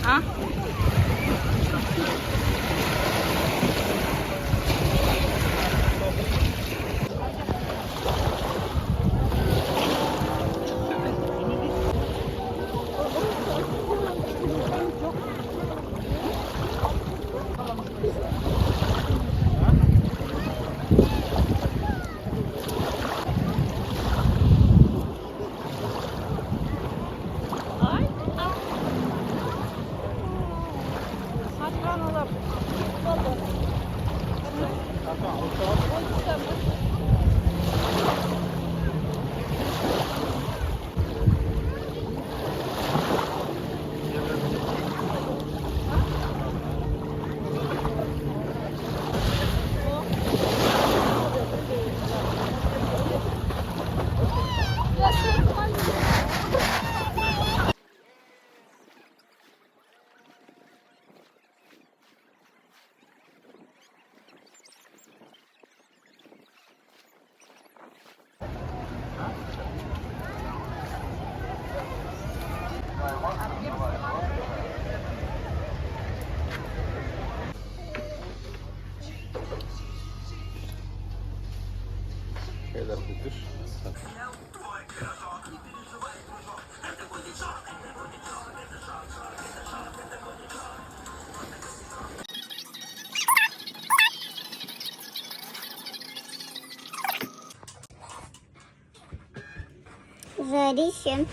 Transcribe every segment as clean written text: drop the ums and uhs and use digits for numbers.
А? Şeyler budur. Жарище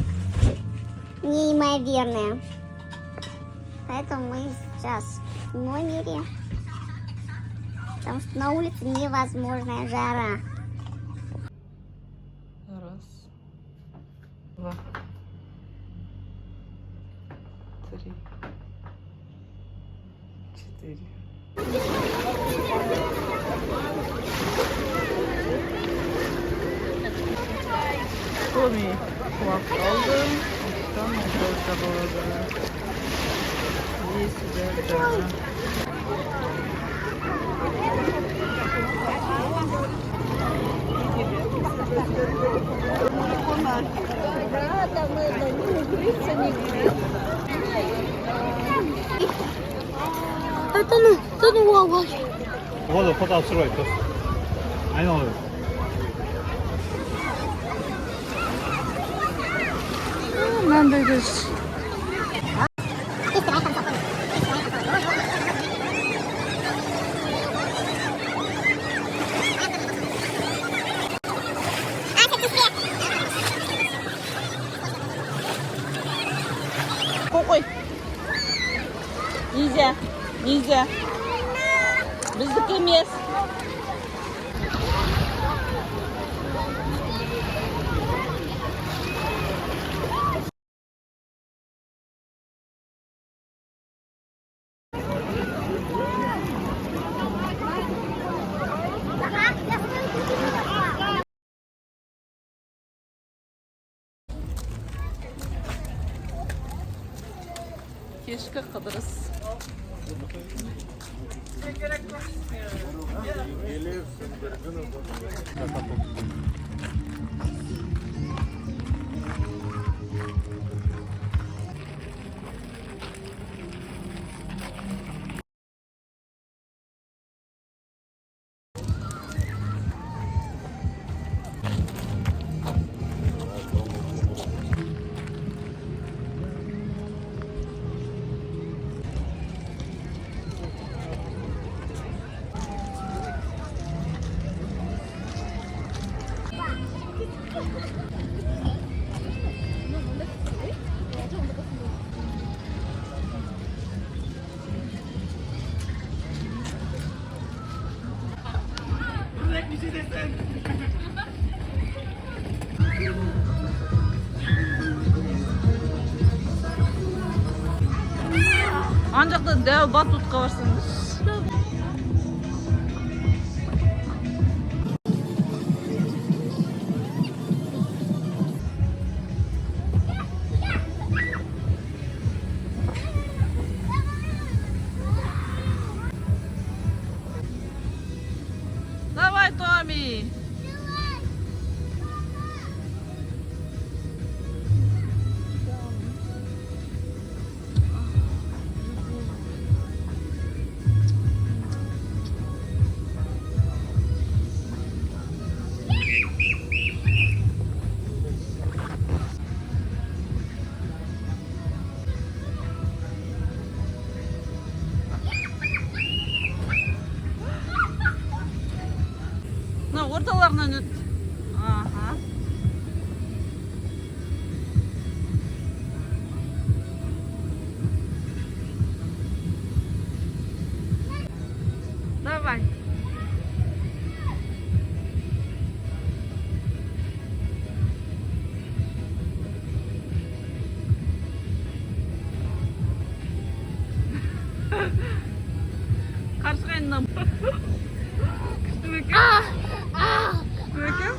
неимоверное. Поэтому мы сейчас в номере. Потому что на улице невозможная жара. Раз, два, три, четыре. Tomi kulak aldım. Tam orada bağladım. İyi sıcak. Это ну овощ. Воду потом сырой просто. I know. Ben de göz. Koy. Нельзя. Нельзя. Bizdeki емес. Keşke kalırız. Ancak da dev Batut'ka varsınız. Давай, Томи! Ortalarından öt. Aha. Давай. Karşı kayınlam. Kıştı bakayım. Bakayım.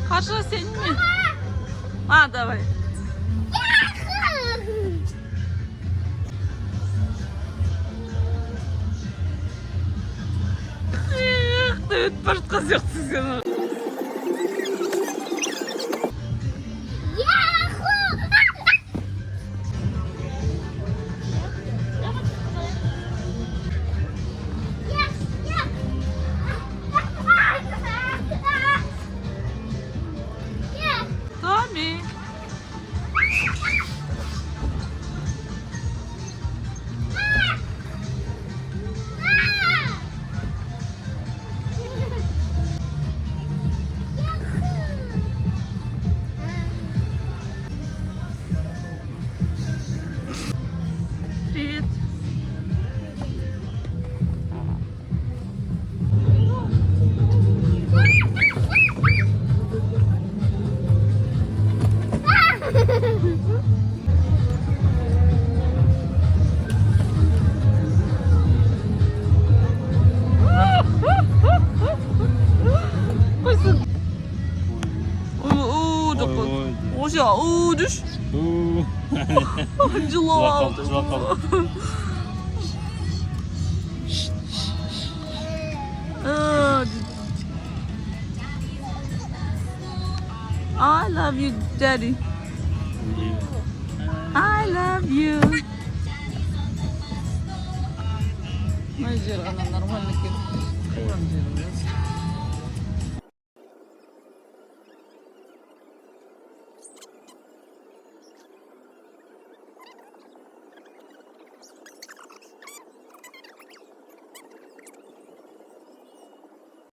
Karşı senin mi? Ha, давай. Evet, başka kız yoktu sana. Tommy. Привет. Koysun. Dokun. Oşa, düş. Acılar. I love you, Daddy. I love you. ما يجي الغنى نورمال لكن